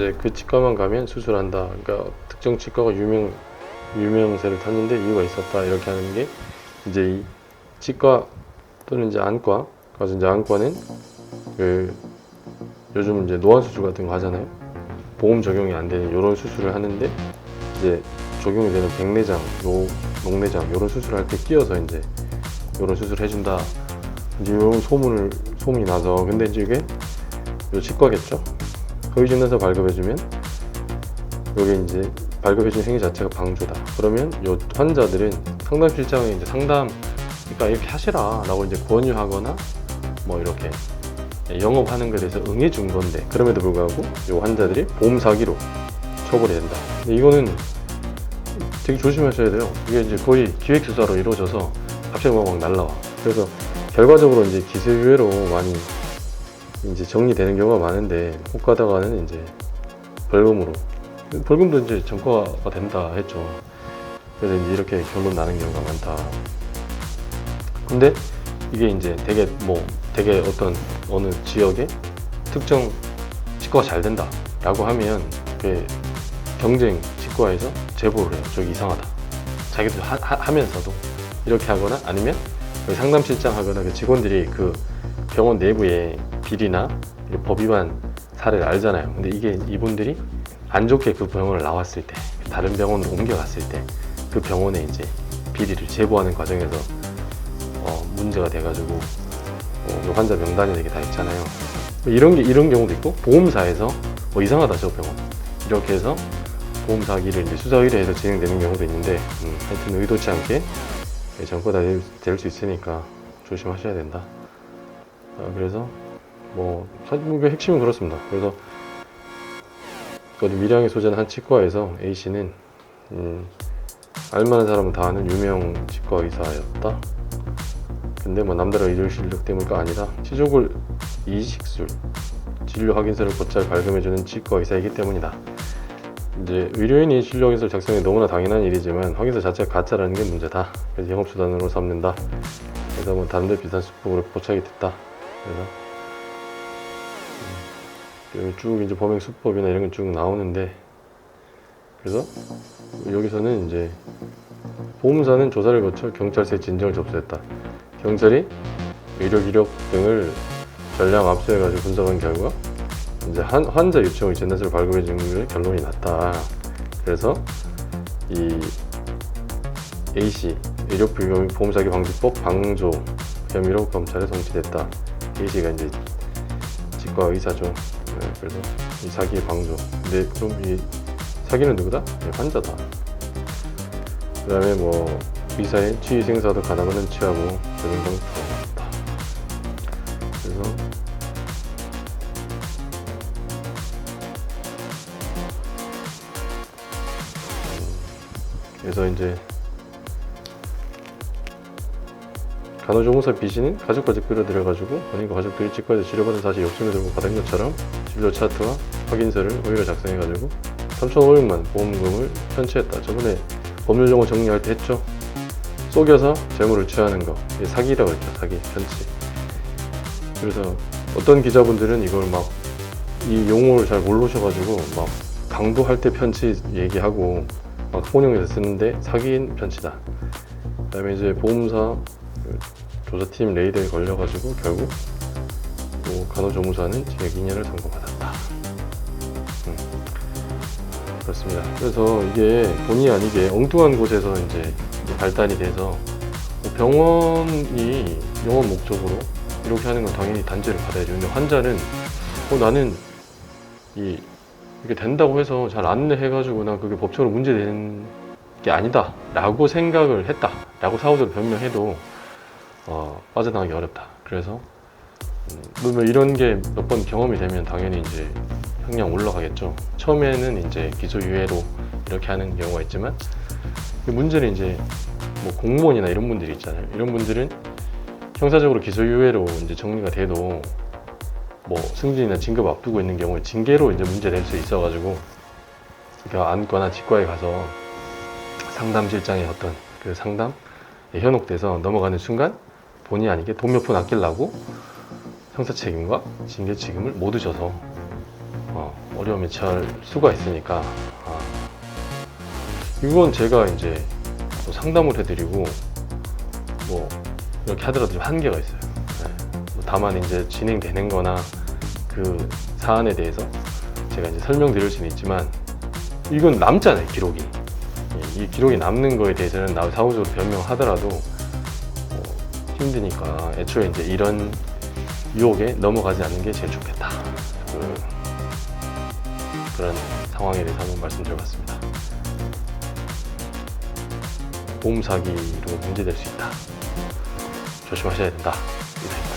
이제 그 치과만 가면 수술한다. 그러니까 특정 치과가 유명세를 탔는데 이유가 있었다. 이렇게 하는 게 이제 이 치과 또는 이제 안과 가서 이제 안과는 그 요즘 이제 노안 수술 같은 거 하잖아요. 보험 적용이 안 되는 이런 수술을 하는데 이제 적용이 되는 백내장, 녹내장 이런 수술을 할 때 끼어서 이제 이런 수술 해준다. 이제 이런 소문이 나서 근데 이제 이게 요 치과겠죠. 허위진단서 발급해주면 여기 이제 발급해준 행위 자체가 방조다. 그러면 요 환자들은 상담실장에 이제 그러니까 이렇게 하시라 라고 이제 권유하거나 뭐 이렇게 영업하는 것에 대해서 응해준 건데 그럼에도 불구하고 요 환자들이 보험 사기로 처벌이 된다. 근데 이거는 되게 조심하셔야 돼요. 이게 이제 거의 기획수사로 이루어져서 갑자기 막 날라와. 그래서 결과적으로 이제 기소유예로 많이 이제 정리되는 경우가 많은데 혹 가다가는 이제 벌금도 이제 전과가 된다 했죠. 그래서 이제 이렇게 결론 나는 경우가 많다. 근데 이게 이제 되게 어느 지역에 특정 치과가 잘 된다 라고 하면 그 경쟁 치과에서 제보를 해요. 저기 이상하다. 자기도 하면서도 이렇게 하거나 아니면 상담실장 하거나 그 직원들이 그 병원 내부에 비리나 법 위반 사례를 알잖아요. 근데 이게 이분들이 안 좋게 그 병원을 나왔을 때 다른 병원으로 옮겨갔을 때 그 병원에 이제 비리를 제보하는 과정에서 문제가 돼가지고 환자 명단이 되게 다 있잖아요. 이런 경우도 있고 보험사에서 이상하다 저 병원 이렇게 해서 보험 사기를 이제 수사 의뢰해서 진행되는 경우도 있는데 하여튼 의도치 않게 전과가 될 수 있으니까 조심하셔야 된다. 그래서 사실 핵심은 그렇습니다. 그래서 밀양에 소재는 한 치과에서 A 씨는 알만한 사람은 다 아는 유명 치과 의사였다. 근데 남들의 의료 실력 때문가 아니라 치조골 이식술 진료 확인서를 곧잘 발급해주는 치과 의사이기 때문이다. 이제 의료인이 진료 확인서를 작성해 너무나 당연한 일이지만 확인서 자체가 가짜라는 게 문제다. 그래서 영업수단으로 삼는다. 그래서 다른데 비슷한 수법으로 포착이 됐다. 그래서 쭉 이제 범행 수법이나 이런 게 쭉 나오는데 그래서 여기서는 이제 보험사는 조사를 거쳐 경찰서에 진정을 접수했다. 경찰이 의료 기록 등을 전량 압수해가지고 분석한 결과 이제 환자 요청의 진단서를 발급해 준 결론이 났다. 그래서 이 A씨 의료불법 보험사기 방지법 방조 혐의로 검찰에 송치됐다. A씨가 이제 치과 의사죠. 그래서 이 사기의 방조. 근데 그럼 이 사기는 누구다? 환자다. 그 다음에 의사의 취의생사도 가담하는 취하고 조정장 부었다. 그래서 이제 간호조무사 B씨는 가족까지 끌어들여가지고 본인과 가족들이 치과에서 치료받은 사실이 욕심을 들고 받은 것처럼 진료 차트와 확인서를 오히려 작성해가지고 3,500만 보험금을 편취했다. 저번에 법률용어 정리할 때 했죠. 속여서 재물을 취하는 거, 이게 사기라고 했죠. 사기, 편취. 그래서 어떤 기자분들은 이걸 이 용어를 잘 모르셔가지고 강도할 때 편취 얘기하고 혼용해서 쓰는데 사기인 편취다. 그 다음에 이제 보험사 조사팀 레이더에 걸려가지고 결국 간호조무사는 징역 2년을 선고받았다. 그렇습니다. 그래서 이게 본의 아니게 엉뚱한 곳에서 이제 발단이 돼서 병원이 영업 목적으로 이렇게 하는 건 당연히 단죄를 받아야죠. 근데 환자는 나는 이게 된다고 해서 잘 안내해가지고 난 그게 법적으로 문제되는 게 아니다 라고 생각을 했다 라고 사후적으로 변명해도 빠져나가기 어렵다. 그래서 이런 게 몇 번 경험이 되면 당연히 이제 형량 올라가겠죠. 처음에는 이제 기소유예로 이렇게 하는 경우가 있지만 문제는 이제 공무원이나 이런 분들이 있잖아요. 이런 분들은 형사적으로 기소유예로 이제 정리가 돼도 승진이나 진급 앞두고 있는 경우에 징계로 이제 문제될 수 있어가지고 그러니까 안과나 치과에 가서 상담실장의 어떤 그 상담에 현혹돼서 넘어가는 순간 본의 아니게 돈 몇 푼 아끼려고 형사 책임과 징계 책임을 모두 져서 어려움에 처할 수가 있으니까 이건 제가 이제 뭐 상담을 해드리고 뭐 이렇게 하더라도 좀 한계가 있어요. 뭐 다만 이제 진행되는 거나 그 사안에 대해서 제가 이제 설명드릴 수는 있지만 이건 남잖아요, 기록이. 이 기록이 남는 거에 대해서는 나 사후적으로 변명하더라도 힘드니까 애초에 이제 이런 유혹에 넘어가지 않는 게 제일 좋겠다. 그런 상황에 대해서 한번 말씀드려봤습니다. 보험 사기로 문제될 수 있다. 조심하셔야 된다. 이상입니다.